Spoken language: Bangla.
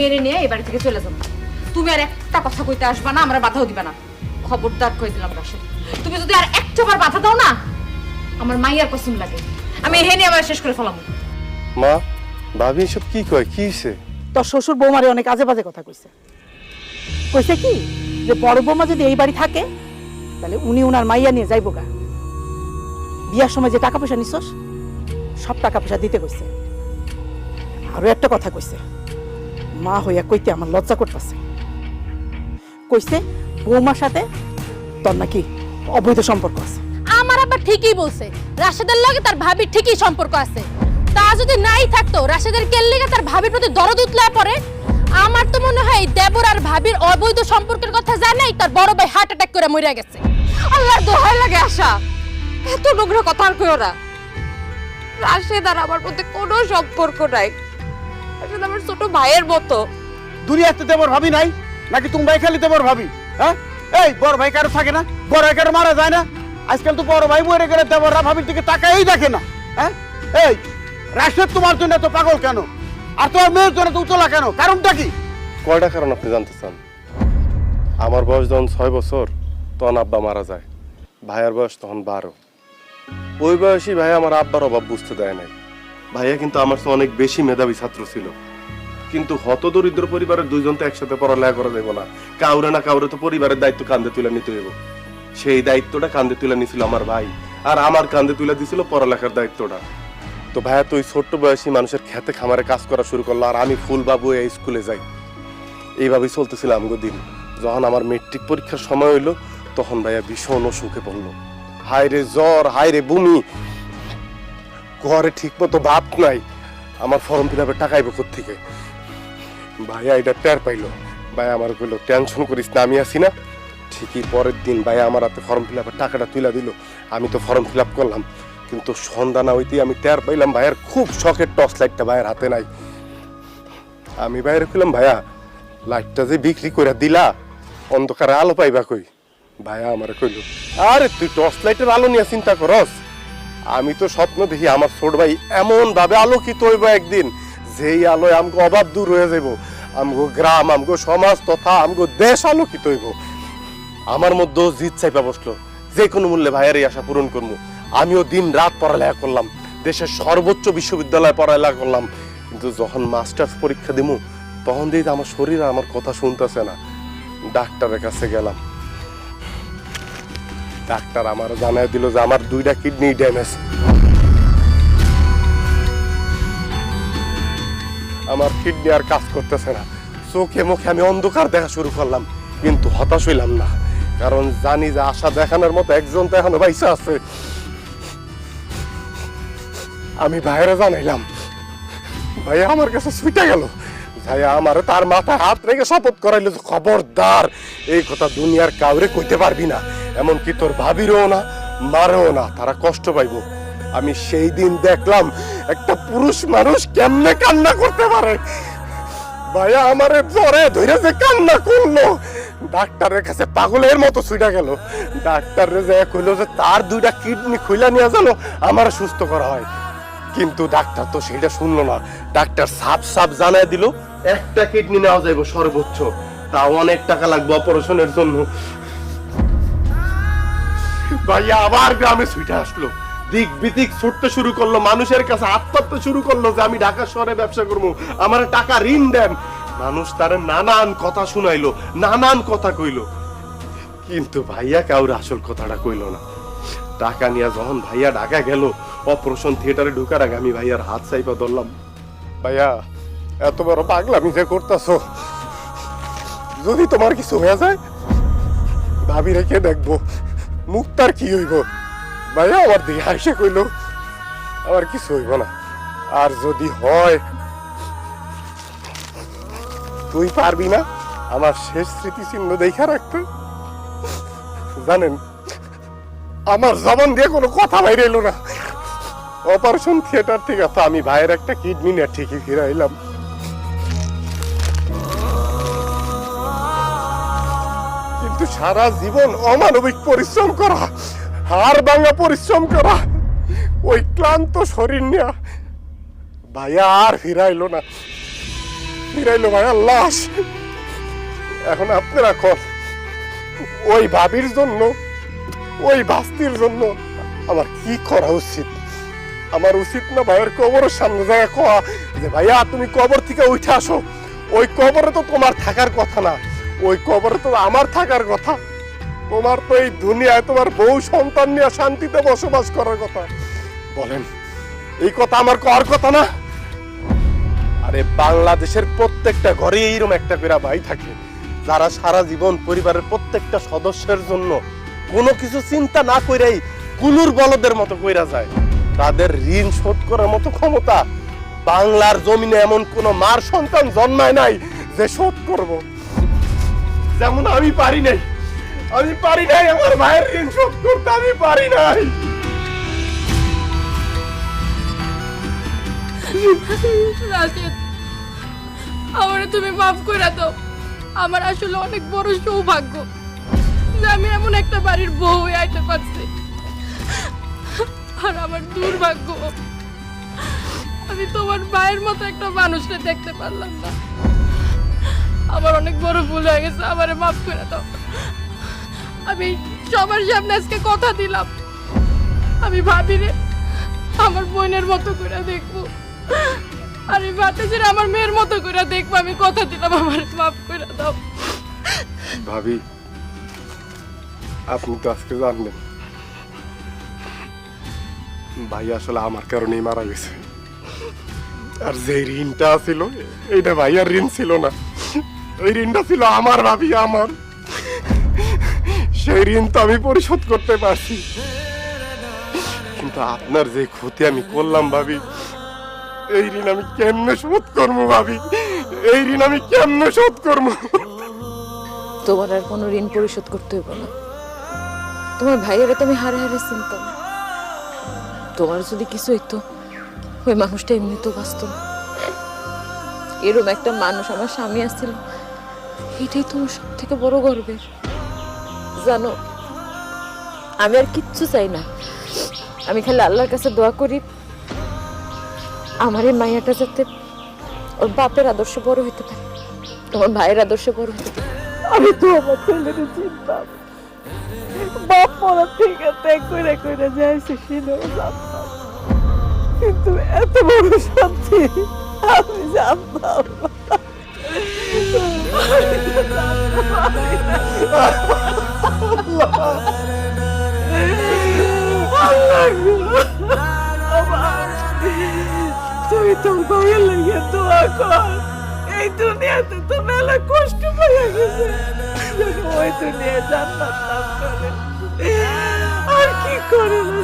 মেরে নিয়ে এই বাড়ি থেকে চলে যাবো। তুমি আর একটা কথা কইতে আসবা না, আমরা বাধাও দিবা না। খবরদার কই দিলাম রাশেদ, তুমি যদি আর একটাবার বাধা দাও না, আমার মাইয়ার কসম লাগে আমি এখানে আবার শেষ করে ফেলাম। মা, ভাবি এসব কি কয়? কি হইছে? তোর শ্বশুর বৌমারে অনেক আজে বাজে কথা কইছে। কইছে কি যে বড় বৌমা যদি এই বাড়ি থাকে তাহলে উনি উনার মাইয়া নিয়ে যাইব গা। বিয়ার সময় যে টাকা পয়সা নিছস সব টাকা পয়সা দিতে কইছে। আরো একটা কথা কইছে, মা হইয়া কইতে আমার লজ্জা করতেছে। কইছে বৌমার সাথে তোর নাকি অবৈধ সম্পর্ক আছে। আমার আবার ঠিকই বলছে, রাশেদের লগে তার ভাবির ঠিকই সম্পর্ক আছে। তা যদি নাই থাকতো রাশেদের কেল্লিগে তার ভাবির প্রতি দরদ উতলায় পড়ে। আমার তো মনে হয় দেবর আর ভাবির অবৈধ সম্পর্কের কথা জানাই তার বড় ভাই হার্ট অ্যাটাক করে মরে গেছে। আল্লাহর দোহাই লাগে আশা, এত নোংরা কথা আর কইও না। রাশেদ আর আমার মধ্যে কোনো সম্পর্ক নাই, রাশেদ আমার ছোট ভাইয়ের মতো। দুনিয়াতে দেবর ভাবি নাই নাকি তোমরাই খালি দেবর ভাবি? হ্যাঁ, এই বড় ভাই কারো থাকে না? বড় ভাই কারো মারা যায় না? আজকাল তো বড় ভাই মরে গেলে দেবররা ভাবির দিকে তাকাই দেখে না। হ্যাঁ, এই রাশেদ তোমার জন্য এত পাগল কেন? আর তোমার মেয়ের জন্য তো উতলা কেন? কারণটা কি? কয়টা কারণ আপনি জানতে চান? আমার বয়স যখন 6 বছর তখন আব্বা মারা যায়, ভাইয়ার বয়স তখন 12। ওই বয়সী ভাইয়া আমার আব্বার অভাব বুঝতে দেয় নাই। ভাইয়া কিন্তু আমার চেয়ে অনেক বেশি মেধাবী ছাত্র ছিল, কিন্তু হতদরিদ্র পরিবারের দুইজন তো একসাথে পড়ালেখা করা যাবে না। কাউরে না কাউরে তো পরিবারের দায়িত্ব কাঁধে তুলে নিতে হইব। সেই দায়িত্বটা কাঁধে তুলে নিছিল আমার ভাই, আর আমার কাঁধে তুলে দিছিল পড়ালেখার দায়িত্বটা। তো ভাইয়া তো ওই ছোট্ট বয়সী মানুষের খেতে খামারে কাজ করা শুরু করলো, আর আমি ফুল বাবু এই স্কুলে যাই। এইভাবেই চলতেছিল আমগো দিন। যখন আমার মেট্রিক পরীক্ষার সময় হইলো তখন ভাইয়া ভীষণ অসুখে পড়লো। হায় রে জ্বর, হায় রে বমি, ঘরে ঠিক মতো ভাত নাই। আমার ফর্ম ফিল আপের টাকা আইব কোত্থেকে? ভাইয়া এটা টের পাইলো। ভাইয়া আমার কইলো টেনশন করিস না, আমি আছি না। ঠিকই পরের দিন ভাইয়া আমার হাতে ফর্ম ফিল আপের টাকাটা তুলে দিল। আমি তো ফর্ম ফিল আপ করলাম, কিন্তু সন্ধ্যা না হইতেই আমি টের পাইলাম ভাইয়ার খুব শখের টর্চ লাইটটা ভাইয়ের হাতে নাই। আমি বাইরে কইলাম, ভাইয়া লাইটটা যে বিক্রি করে দিলা, অন্ধকারে আলো পাইবা কই? ভাইয়া আমার কইল, আরে তুই টর্চ লাইটের আলো নিয়ে চিন্তা করস? আমি তো স্বপ্ন দেখি আমার ছোট ভাই এমন ভাবে আলোকিত হইব একদিন, যেই আলোয় আমগো অভাব দূর হয়ে যাইব, আমগো গ্রাম, আমগো সমাজ তথা আমগো দেশ আলোকিত হইব। আমার মধ্যেও জিদ চাইপা বসলো, যে কোনো মূল্যে ভাইয়ের এই আশা পূরণ করবো। আমিও দিন রাত পড়ালেখা করলাম, দেশের সর্বোচ্চ বিশ্ববিদ্যালয়ে পড়ালেখা করলাম, কিন্তু যখন মাস্টার্স পরীক্ষা দিমু তখন দেখি আমার শরীর আমার কথা শুনতেছে না। ডাক্তারের কাছে গেলাম, ডাক্তার আমার জানাই দিল যে আমার 2টা কিডনি ড্যামেজ। আমার কিডনি আর কাজ করতেছে না। চোখে মুখে আমি অন্ধকার দেখা শুরু করলাম, কিন্তু হতাশ হইলাম না, কারণ জানি যে আশা দেখানোর মতো একজন তো এখনো বাইসা আছে। আমি বাইরে জানাইলাম, ভাইয়া আমার কাছে ছুটে গেল। ভাইয়া আমার তার মাথায় হাত রেখে শপথ করাইলো, খবরদার এই কথা দুনিয়ার কাউরে কইতে পারবি না, এমনকি তোর ভাবিরও না, মারেও না, তারা কষ্ট পাইব। আমি সেই দিন দেখলাম একটা পুরুষ মানুষ কেমনে কান্না করতে পারে। ভাইয়া আমারে জ্বরে ধরে যে কান্না করলো, ডাক্তারের কাছে পাগলের মতো ছুটে গেল। ডাক্তার যে কইলো যে তার 2টা কিডনি খুইলা নিয়ে জানো আমার সুস্থ করা হয়, কিন্তু ডাক্তার তো সেটা শুনলো না। ডাক্তার সাপ সাপ জানাই দিল একটা কিডনি নেওয়া যাইব সর্বোচ্চ, তাও অনেক টাকা লাগবে অপারেশনের জন্য। ভাইয়া আবার গ্রামে ছুটে আসলো, দিক বিদিক ছুটতে শুরু করলো, মানুষের কাছে হাত পাততে শুরু করলো যে আমি ঢাকা শহরে ব্যবসা করবো, আমার টাকা ঋণ দেন। মানুষ তার নানান কথা শুনাইলো, নানান কথা কইলো, কিন্তু ভাইয়া কাউরে আসল কথাটা কইলো না। টাকা নিয়ে যখন ভাইয়া ঢাকা গেল, অপারেশন থিয়েটারে ঢুকার আগে আমি ভাইয়ার হাত চাইপা ধরলাম, ভাইয়া এত বড় পাগলামি যে করতেছো, যদি তোমার কিছু হয়ে যায় ভাবি রেখে দেখবো, মুক্তার কি হইব? ভাইয়া আমার দিকে হাসে কইল, আমার কিছু হইব না, আর যদি হয় তুই পারবি না আমার শেষ স্মৃতিচিহ্ন দেখা রাখতে? জানেন আমার জবান দিয়ে কোনো কথা বাইরে এলো না। অপারেশন থিয়েটার থেকে তো আমি ভাইয়ের একটা কিডনি নিয়ে ঠিকই ফিরাইলাম। কিন্তু সারা জীবন অমানবিক পরিশ্রম করা, হাড় ভাঙা পরিশ্রম করা, ওই ক্লান্ত শরীর নিয়ে ভাইয়া আর ফিরাইলো না। ফিরাইলো ভাইয়া লাশ। এখন আপনারা কর, ওই ভাবির জন্য, ওই বাস্তির জন্য আমার কি করা উচিত? আমার উচিত না ভাইয়ের কবরের সামনে যায় কয়া যে ভাইয়া তুমি কবর থেকে উঠে আসো? ওই কবরে তো তোমার থাকার কথা না, ওই কবরে তো আমার থাকার কথা। তোমার তো এই দুনিয়ায় তোমার বউ সন্তান নিয়ে শান্তিতে বসবাস করার কথা। বলেন এই কথা আমার কর কথা না? আরে বাংলাদেশের প্রত্যেকটা ঘরে এইরকম একটা করে ভাই থাকে, যারা সারা জীবন পরিবারের প্রত্যেকটা সদস্যের জন্য কোনো কিছু চিন্তা না কইরাই কুলুর বলদের মতো কইরা যায়। তাদের ঋণ শোধ করার মতো ক্ষমতা বাংলার জমিনে এমন কোন মার সন্তান জন্মায় নাই যে শোধ করব। যেমন আমি পারি নাই, আমি পারি নাই আমার ভাইয়ের ঋণ শোধ করতে, আমি পারি নাই। রাশেদ, আমারে তুমি মাফ করে দাও। আমার আসলে অনেক বড় সৌভাগ্য যে আমি এমন একটা বাড়ির বউ হয়ে আইতে পারছি। আর আমার দুর্ভাগ্য আমি তোমার ভাইয়ের মতো একটা মানুষকে দেখতে পারলাম না। আমার অনেক বড় ভুল হয়ে গেছে, আমারে মাফ করে দাও। আমি সবার সামনে আজকে কথা দিলাম আমি ভাবিরে আমার বোনের মতো করে দেখবো, আর এই ভাতিজির আমার মেয়ের মতো করে দেখবো। আমি কথা দিলাম, আমার মাফ করে দাও। ভাবি আপনি তো আজকে জানলেন ভাই আসলে আমার কারণেই মারা গেছে। আর যে ঋণটা ছিল এইটা ভাইয়ার ঋণ ছিল না, ওই ঋণটা ছিল আমার ভাবি আমার। সেই ঋণ তো আমি পরিশোধ করতে পারছি, কিন্তু আপনার যে ক্ষতি আমি করলাম ভাবি, এই ঋণ আমি কেমনে শোধ করবো ভাবি? এই ঋণ আমি কেমনে শোধ করবো? তোমার আর কোনো ঋণ পরিশোধ করতে হইব না। তোমার ভাইয়েরা তুমি হারে হারে চিনতাম। তোমার যদি কিছু হইতো, ওই মানুষটা এমনি তো বাঁচত না। এরকম একটা মানুষ আমার স্বামী আসছিল, এটাই তোমার সব থেকে বড় গর্বের। জানো, আমি আর কিচ্ছু চাই না। আমি খালি আল্লাহর কাছে দোয়া করি আমার এই মাইয়াটা যাতে ওর বাপের আদর্শে বড় হইতে পারে, তোমার ভাইয়ের আদর্শে বড় হইতে পারে। আমি তো আমার ছেলের চিন্তাম, বাপ মরা থেকে ত্যাগ করে করে যাইছে সেটাও জানতাম, কিন্তু এত বড় শান্তি আমি জানতাম না। তুই তোর ভাইয়ের লাগে দোয়া কর। এই দুনিয়াতে তো মেলা কষ্ট পাইয়া গেছে, ওই দুনিয়ায় জান্নাত লাভ করে। আর কি করে না